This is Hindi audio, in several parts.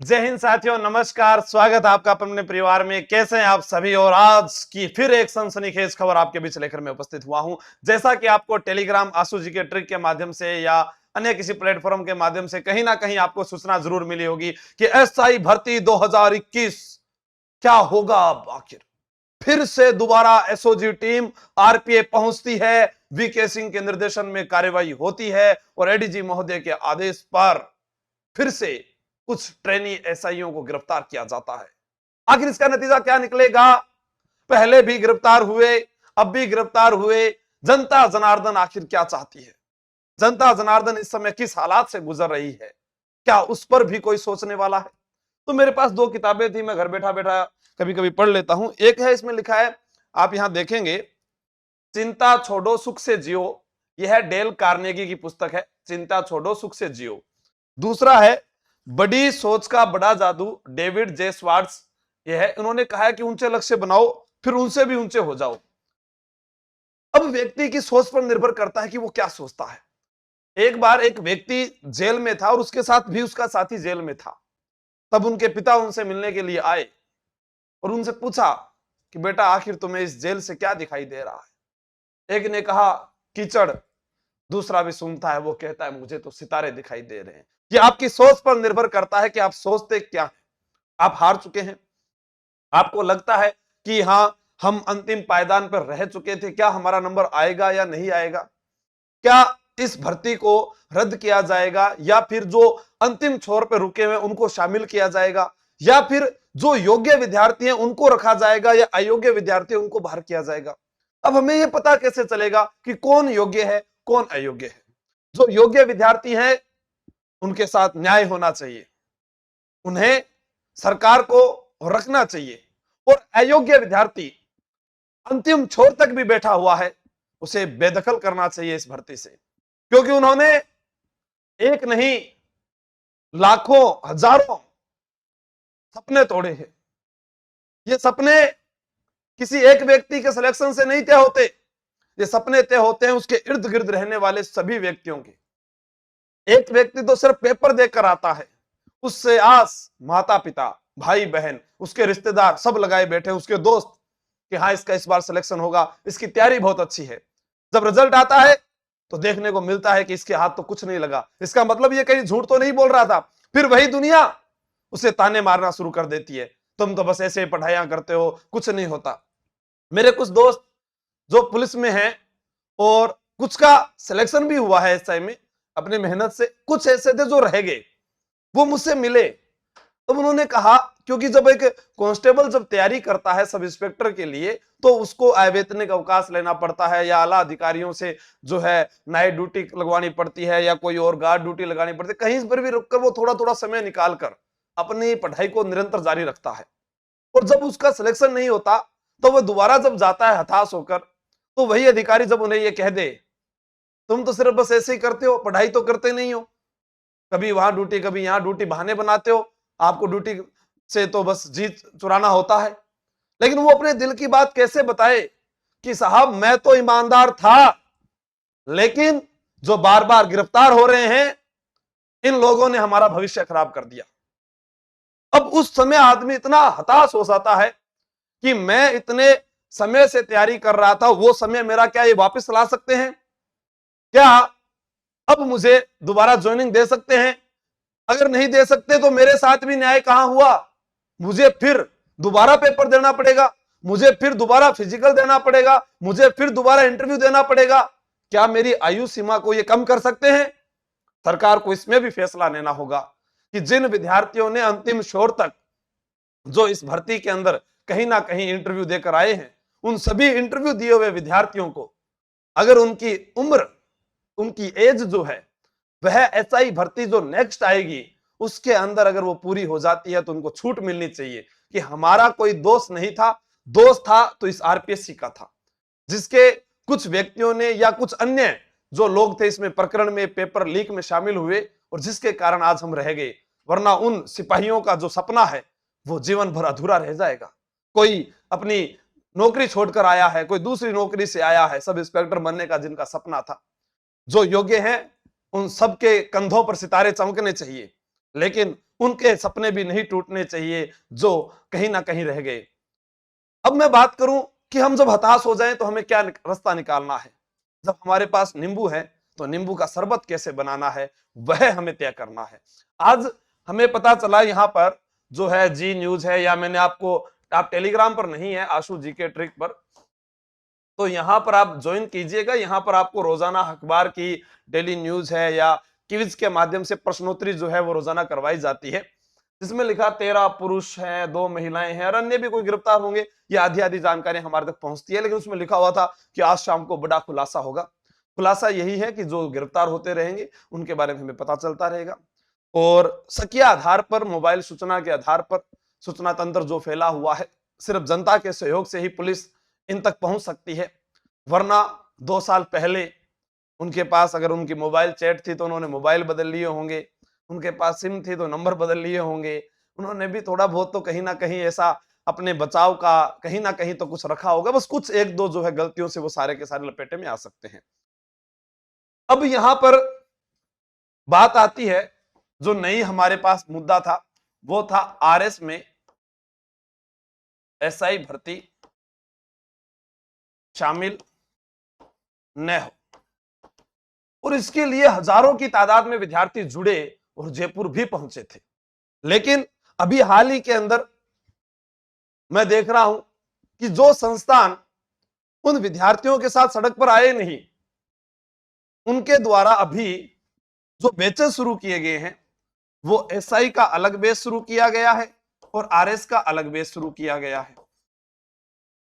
जय हिंद साथियों, नमस्कार। स्वागत है आपका अपने परिवार में। कैसे हैं आप सभी? और आज की फिर एक सनसनीखेज खबर आपके बीच लेकर मैं उपस्थित हुआ हूं। जैसा कि आपको टेलीग्राम आशु जी के ट्रिक के माध्यम से या अन्य किसी प्लेटफॉर्म के माध्यम से कहीं ना कहीं आपको सूचना जरूर मिली होगी कि एसआई भर्ती 2021 क्या होगा। अब आखिर फिर से दोबारा एसओजी टीम आरपीए पहुंचती है, वीके सिंह के निर्देशन में कार्यवाही होती है और एडीजी महोदय के आदेश पर फिर से कुछ ट्रेनी एसआईओ को गिरफ्तार किया जाता है। आखिर इसका नतीजा क्या निकलेगा? पहले भी गिरफ्तार हुए, अब भी गिरफ्तार हुए। जनता जनार्दन आखिर क्या चाहती है? जनता जनार्दन इस समय किस हालात से गुजर रही है? क्या उस पर भी कोई सोचने वाला है? तो मेरे पास दो किताबें थी, मैं घर बैठा बैठा कभी कभी पढ़ लेता हूं। एक है, इसमें लिखा है, आप यहां देखेंगे, चिंता छोड़ो सुख से जियो। यह डेल कार्नेगी की पुस्तक है, चिंता छोड़ो सुख से जियो। दूसरा है बड़ी सोच का बड़ा जादू, डेविड जे स्वार्ट्स। यह है, उन्होंने कहा है कि ऊंचे लक्ष्य बनाओ, फिर उनसे भी ऊंचे हो जाओ। अब व्यक्ति की सोच पर निर्भर करता है कि वो क्या सोचता है। एक बार एक व्यक्ति जेल में था और उसके साथ भी उसका साथी जेल में था। तब उनके पिता उनसे मिलने के लिए आए और उनसे पूछा कि बेटा, आखिर तुम्हें इस जेल से क्या दिखाई दे रहा है? एक ने कहा कीचड़, दूसरा भी सुनता है, वो कहता है मुझे तो सितारे दिखाई दे रहे हैं। ये आपकी सोच पर निर्भर करता है कि आप सोचते क्या है। आप हार चुके हैं, आपको लगता है कि हाँ, हम अंतिम पायदान पर रह चुके थे, क्या हमारा नंबर आएगा या नहीं आएगा? क्या इस भर्ती को रद्द किया जाएगा या फिर जो अंतिम छोर पर रुके हुए उनको शामिल किया जाएगा, या फिर जो योग्य विद्यार्थी हैं उनको रखा जाएगा या अयोग्य विद्यार्थी उनको बाहर किया जाएगा? अब हमें यह पता कैसे चलेगा कि कौन योग्य है कौन अयोग्य है? जो योग्य विद्यार्थी हैं उनके साथ न्याय होना चाहिए, उन्हें सरकार को रखना चाहिए, और अयोग्य विद्यार्थी अंतिम छोर तक भी बैठा हुआ है, उसे बेदखल करना चाहिए इस भर्ती से। क्योंकि उन्होंने एक नहीं, लाखों हजारों सपने तोड़े हैं। ये सपने किसी एक व्यक्ति के सिलेक्शन से नहीं तय होते, ये सपने तय होते हैं उसके इर्द गिर्द रहने वाले सभी व्यक्तियों के। एक व्यक्ति तो सिर्फ पेपर देकर आता है, उससे आस माता पिता, भाई बहन, उसके रिश्तेदार सब लगाए बैठे, उसके दोस्त कि हाँ इसका इस बार सिलेक्शन होगा, इसकी तैयारी बहुत अच्छी है। जब रिजल्ट आता है तो देखने को मिलता है कि इसके हाथ तो कुछ नहीं लगा। इसका मतलब ये कहीं झूठ तो नहीं बोल रहा था। फिर वही दुनिया उसे ताने मारना शुरू कर देती है, तुम तो बस ऐसे पढ़ाइयां करते हो, कुछ नहीं होता। मेरे कुछ दोस्त जो पुलिस में हैं और कुछ का सिलेक्शन भी हुआ है एसआई में अपनी मेहनत से, कुछ ऐसे थे जो रह गए, वो मुझसे मिले। तो उन्होंने कहा, क्योंकि जब एक कांस्टेबल जब तैयारी करता है सब इंस्पेक्टर के लिए तो उसको अवैतनिक अवकाश लेना पड़ता है या आला अधिकारियों से जो है नाइट ड्यूटी लगवानी पड़ती है या कोई और गार्ड ड्यूटी लगानी पड़ती है। कहीं पर भी रुककर वो थोड़ा थोड़ा समय निकाल कर अपनी पढ़ाई को निरंतर जारी रखता है। और जब उसका सिलेक्शन नहीं होता तो वह दोबारा जब जाता है हताश होकर, तो वही अधिकारी जब उन्हें यह कह दे तुम तो सिर्फ बस ऐसे ही करते हो, पढ़ाई तो करते नहीं हो, कभी वहां ड्यूटी कभी यहां ड्यूटी, बहाने बनाते हो, आपको ड्यूटी से तो बस जीत चुराना होता है। लेकिन वो अपने दिल की बात कैसे बताए कि साहब मैं तो ईमानदार था, लेकिन जो बार बार गिरफ्तार हो रहे हैं इन लोगों ने हमारा भविष्य खराब कर दिया। अब उस समय आदमी इतना हताश हो जाता है कि मैं इतने समय से तैयारी कर रहा था, वो समय मेरा क्या ये वापस ला सकते हैं? क्या अब मुझे दोबारा ज्वाइनिंग दे सकते हैं? अगर नहीं दे सकते तो मेरे साथ भी न्याय कहां हुआ? मुझे फिर दोबारा पेपर देना पड़ेगा, मुझे फिर दोबारा फिजिकल देना पड़ेगा, मुझे फिर दोबारा इंटरव्यू देना पड़ेगा। क्या मेरी आयु सीमा को ये कम कर सकते हैं? सरकार को इसमें भी फैसला लेना होगा कि जिन विद्यार्थियों ने अंतिम छोर तक जो इस भर्ती के अंदर कहीं ना कहीं इंटरव्यू देकर आए हैं, उन सभी इंटरव्यू दिए हुए विद्यार्थियों को अगर उनकी उम्र, उनकी एज जो है वह एसआई भर्ती जो नेक्स्ट आएगी उसके अंदर अगर वो पूरी हो जाती है तो उनको छूट मिलनी चाहिए कि हमारा कोई दोष नहीं था, दोष था तो इस आरपीएससी का था, जिसके कुछ व्यक्तियों ने या कुछ अन्य जो लोग थे इसमें प्रकरण में पेपर लीक में शामिल हुए और जिसके कारण आज हम रह गए। वरना उन सिपाहियों का जो सपना है वो जीवन भर अधूरा रह जाएगा। कोई अपनी नौकरी छोड़कर आया है, कोई दूसरी नौकरी से आया है, सब इंस्पेक्टर बनने का जिनका सपना था, जो योग्य हैं उन सबके कंधों पर सितारे चमकने चाहिए, लेकिन उनके सपने भी नहीं टूटने चाहिए जो कहीं ना कहीं रह गए। अब मैं बात करूं कि हम जब हताश हो जाएं तो हमें क्या रास्ता निकालना है। जब हमारे पास नींबू है तो नींबू का शरबत कैसे बनाना है वह हमें तय करना है। आज हमें पता चला यहाँ पर जो है जी न्यूज है, या मैंने आपको, आप टेलीग्राम पर नहीं है आशु जी के ट्रिक पर, तो यहाँ पर आप ज्वाइन कीजिएगा। यहाँ पर आपको रोजाना अखबार की डेली न्यूज है या क्विज के माध्यम से प्रश्नोत्तरी जो है वो रोजाना करवाई जाती है, जिसमें लिखा 13 पुरुष हैं, 2 महिलाएं हैं और अन्य भी कोई गिरफ्तार होंगे। ये आधी आधी जानकारी हमारे तक पहुंचती है, लेकिन उसमें लिखा हुआ था कि आज शाम को बड़ा खुलासा होगा। खुलासा यही है कि जो गिरफ्तार होते रहेंगे उनके बारे में हमें पता चलता रहेगा, और शकीय आधार पर, मोबाइल सूचना के आधार पर सूचना तंत्र जो फैला हुआ है, सिर्फ जनता के सहयोग से ही पुलिस इन तक पहुंच सकती है। वरना 2 साल पहले उनके पास अगर उनकी मोबाइल चैट थी तो उन्होंने मोबाइल बदल लिए होंगे, उनके पास सिम थी तो नंबर बदल लिए होंगे, उन्होंने भी थोड़ा बहुत तो कहीं ना कहीं ऐसा अपने बचाव का कहीं ना कहीं तो कुछ रखा होगा। बस कुछ एक दो जो है गलतियों से वो सारे के सारे लपेटे में आ सकते हैं। अब यहां पर बात आती है, जो नई हमारे पास मुद्दा था वो था आरएस में एसआई भर्ती शामिल न हो, और इसके लिए हजारों की तादाद में विद्यार्थी जुड़े और जयपुर भी पहुंचे थे। लेकिन अभी हाल ही के अंदर मैं देख रहा हूं कि जो संस्थान उन विद्यार्थियों के साथ सड़क पर आए नहीं, उनके द्वारा अभी जो बैचेस शुरू किए गए हैं वो एसआई का अलग बैच शुरू किया गया है और आरएस का अलग बैच शुरू किया गया है।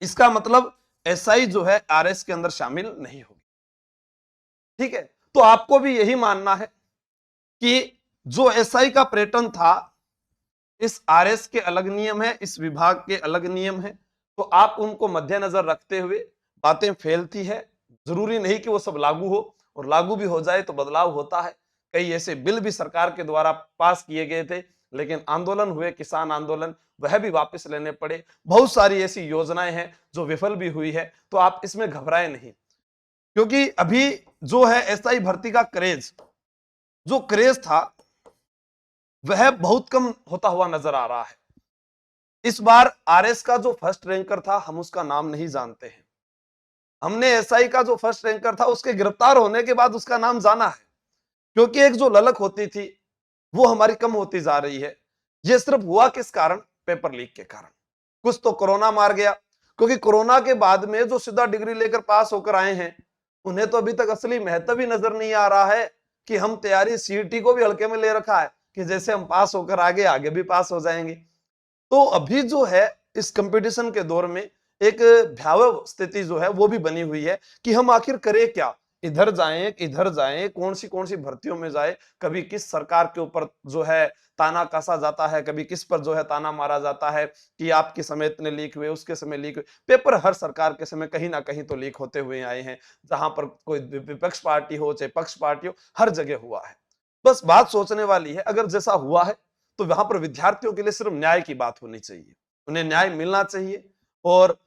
इसका मतलब एसआई जो है आरएस के अंदर शामिल नहीं होगी। ठीक है, तो आपको भी यही मानना है कि जो एसआई का पैटर्न था, इस आरएस के अलग नियम है, इस विभाग के अलग नियम है, तो आप उनको मद्देनजर रखते हुए बातें फैलती है। जरूरी नहीं कि वो सब लागू हो, और लागू भी हो जाए तो बदलाव होता है। कई ऐसे बिल भी सरकार के द्वारा पास किए गए थे, लेकिन आंदोलन हुए, किसान आंदोलन, वह भी वापस लेने पड़े। बहुत सारी ऐसी योजनाएं हैं जो विफल भी हुई है, तो आप इसमें घबराए नहीं, क्योंकि अभी जो है एसआई भर्ती का जो क्रेज था वह बहुत कम होता हुआ नजर आ रहा है। इस बार आरएस का जो फर्स्ट रैंकर था हम उसका नाम नहीं जानते हैं। हमने एसआई का जो फर्स्ट रैंकर था उसके गिरफ्तार होने के बाद उसका नाम जाना है, क्योंकि एक जो ललक होती थी वो हमारी कम होती जा रही है। ये सिर्फ हुआ किस कारण? पेपर लीक के कारण। कुछ तो कोरोना मार गया, क्योंकि कोरोना के बाद में जो सीधा डिग्री लेकर पास होकर आए हैं उन्हें तो अभी तक असली महत्व ही नजर नहीं आ रहा है कि हम तैयारी सीईटी को भी हल्के में ले रखा है कि जैसे हम पास होकर आगे आगे भी पास हो जाएंगे। तो अभी जो है इस कंपटीशन के दौर में एक भयावह स्थिति जो है वो भी बनी हुई है कि हम आखिर करें क्या, इधर जाएं, कौन सी भर्तियों में जाए। कभी किस सरकार के ऊपर जो है ताना कसा जाता है, कभी किस पर जो है ताना मारा जाता है कि आपके समय इतने लीक हुए, उसके समय लीक हुए। पेपर हर सरकार के समय कहीं ना कहीं तो लीक होते हुए आए हैं, जहां पर कोई विपक्ष पार्टी हो चाहे पक्ष पार्टी हो, हर जगह हुआ है। बस बात सोचने वाली है, अगर जैसा हुआ है तो वहां पर विद्यार्थियों के लिए सिर्फ न्याय की बात होनी चाहिए, उन्हें न्याय मिलना चाहिए, और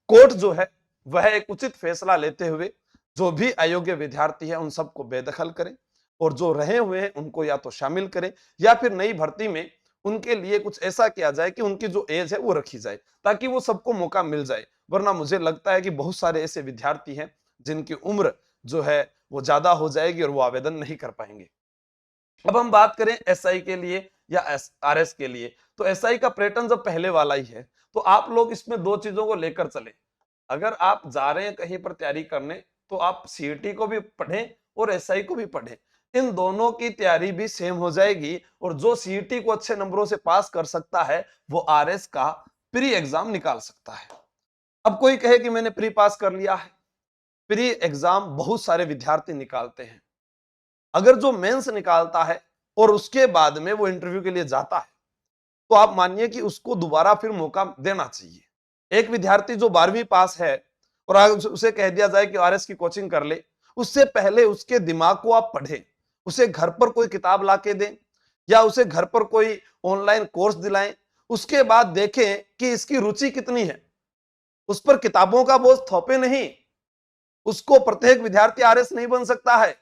कोर्ट जो है वह एक उचित फैसला लेते हुए जो भी अयोग्य विद्यार्थी है उन सबको बेदखल करें, और जो रहे हुए हैं उनको या तो शामिल करें या फिर नई भर्ती में उनके लिए कुछ ऐसा किया जाए कि उनकी जो एज है वो रखी जाए, ताकि वो सबको मौका मिल जाए। वरना मुझे लगता है कि बहुत सारे ऐसे विद्यार्थी हैं जिनकी उम्र जो है वो ज्यादा हो जाएगी और वो आवेदन नहीं कर पाएंगे। अब हम बात करें एसआई के लिए या आरएस के लिए, तो एसआई का पैटर्न जब पहले वाला ही है तो आप लोग इसमें दो चीजों को लेकर चले। अगर आप जा रहे हैं कहीं पर तैयारी करने तो आप सीईटी को भी पढ़ें और एसआई को भी पढ़ें, इन दोनों की तैयारी भी सेम हो जाएगी, और जो सीईटी को अच्छे नंबरों से पास कर सकता है वो आरएस का प्री एग्जाम निकाल सकता है। अब कोई कहे कि मैंने प्री पास कर लिया है, प्री एग्जाम बहुत सारे विद्यार्थी निकालते हैं। अगर जो मेंस निकालता है और उसके बाद में वो इंटरव्यू के लिए जाता है तो आप मानिए कि उसको दोबारा फिर मौका देना चाहिए। एक विद्यार्थी जो 12वीं पास है और अगर उसे कह दिया जाए कि आरएस की कोचिंग कर ले, उससे पहले उसके दिमाग को आप पढ़ें, उसे घर पर कोई किताब ला के दें या उसे घर पर कोई ऑनलाइन कोर्स दिलाएं, उसके बाद देखें कि इसकी रुचि कितनी है। उस पर किताबों का बोझ थोपे नहीं। उसको प्रत्येक विद्यार्थी आरएस नहीं बन सकता है,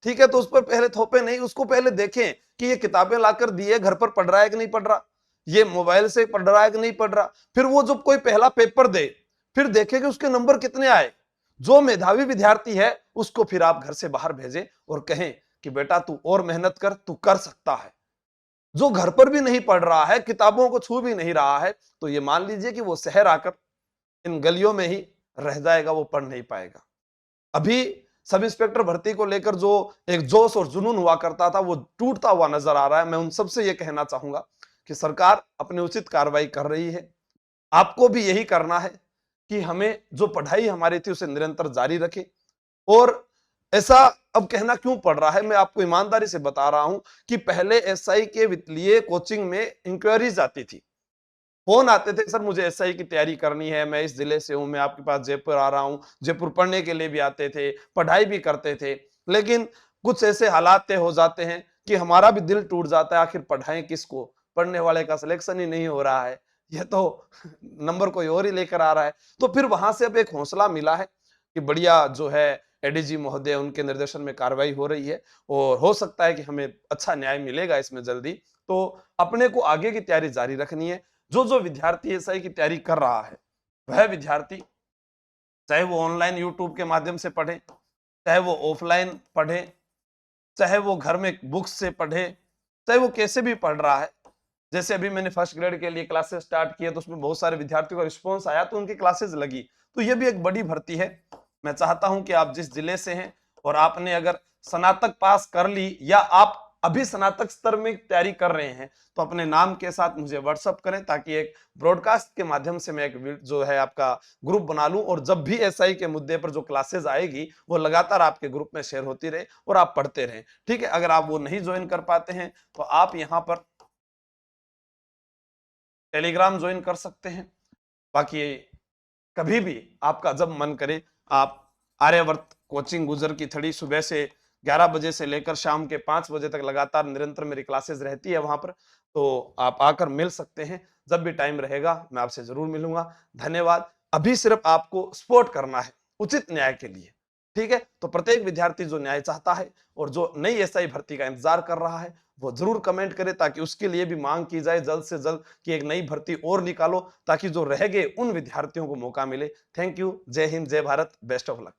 ठीक है, तो उस पर पहले थोपे नहीं, उसको पहले देखें कि ये किताबें लाकर दिए घर पर पढ़ रहा है कि नहीं पढ़ रहा, ये मोबाइल से पढ़ रहा है कि नहीं पढ़ रहा। फिर वो जब कोई पहला पेपर दे, फिर देखे कि उसके नंबर कितने आए। जो मेधावी विद्यार्थी है उसको फिर आप घर से बाहर भेजें और कहें कि बेटा तू और मेहनत कर, तू कर सकता है। जो घर पर भी नहीं पढ़ रहा है, किताबों को छू भी नहीं रहा है, तो ये मान लीजिए कि वो शहर आकर इन गलियों में ही रह जाएगा, वो पढ़ नहीं पाएगा। अभी सब इंस्पेक्टर भर्ती को लेकर जो एक जोश और जुनून हुआ करता था, वो टूटता हुआ नजर आ रहा है। मैं उन सबसे ये कहना चाहूंगा कि सरकार अपनी उचित कार्रवाई कर रही है, आपको भी यही करना है कि हमें जो पढ़ाई हमारी थी उसे निरंतर जारी रखे। और ऐसा अब कहना क्यों पड़ रहा है, मैं आपको ईमानदारी से बता रहा हूं कि पहले एसआई के लिए कोचिंग में इंक्वायरीज आती थी, फोन आते थे, सर मुझे एसआई की तैयारी करनी है, मैं इस जिले से हूं, मैं आपके पास जयपुर आ रहा हूं। जयपुर पढ़ने के लिए भी आते थे, पढ़ाई भी करते थे, लेकिन कुछ ऐसे हालात तय हो जाते हैं कि हमारा भी दिल टूट जाता है, आखिर पढ़ाएं किसको, पढ़ने वाले का सिलेक्शन ही नहीं हो रहा है, ये तो नंबर कोई और ही लेकर आ रहा है। तो फिर वहां से अब एक हौसला मिला है कि बढ़िया जो है एडीजी महोदय उनके निर्देशन में कार्रवाई हो रही है और हो सकता है कि हमें अच्छा न्याय मिलेगा इसमें जल्दी। तो अपने को आगे की तैयारी जारी रखनी है। जो जो विद्यार्थी एसआई की तैयारी कर रहा है, वह विद्यार्थी चाहे वो ऑनलाइन यूट्यूब के माध्यम से पढ़े, चाहे वो ऑफलाइन पढ़े, चाहे वो घर में बुक्स से पढ़े, चाहे वो कैसे भी पढ़ रहा है। जैसे अभी मैंने फर्स्ट ग्रेड के लिए क्लासेस स्टार्ट किए, तो उसमें बहुत सारे विद्यार्थियों का रिस्पॉन्स आया, तो उनकी क्लासेस लगी। तो ये भी एक बड़ी भर्ती है। मैं चाहता हूं कि आप जिस जिले से हैं और आपने अगर स्नातक पास कर ली या आप अभी स्नातक स्तर में तैयारी कर रहे हैं, तो अपने नाम के साथ मुझे व्हाट्सअप करें, ताकि एक ब्रॉडकास्ट के माध्यम से मैं एक जो है आपका ग्रुप बना लूं, और जब भी एसआई के मुद्दे पर जो क्लासेस आएगी वो लगातार आपके ग्रुप में शेयर होती रहे और आप पढ़ते रहें। ठीक है, अगर आप वो नहीं ज्वाइन कर पाते हैं तो आप यहाँ पर टेलीग्राम ज्वाइन कर सकते हैं। बाकी कभी भी आपका जब मन करे, आप आर्यवर्त कोचिंग गुजर की थड़ी सुबह से 11 बजे से लेकर शाम के 5 बजे तक लगातार निरंतर मेरी क्लासेस रहती है वहां पर, तो आप आकर मिल सकते हैं। जब भी टाइम रहेगा मैं आपसे जरूर मिलूंगा। धन्यवाद। अभी सिर्फ आपको सपोर्ट करना है उचित न्याय के लिए। ठीक है, तो प्रत्येक विद्यार्थी जो न्याय चाहता है और जो नई एसआई भर्ती का इंतजार कर रहा है, वो जरूर कमेंट करे, ताकि उसके लिए भी मांग की जाए जल्द से जल्द कि एक नई भर्ती और निकालो, ताकि जो रह गए उन विद्यार्थियों को मौका मिले। Thank you. जय हिंद, जय भारत, बेस्ट ऑफ लक।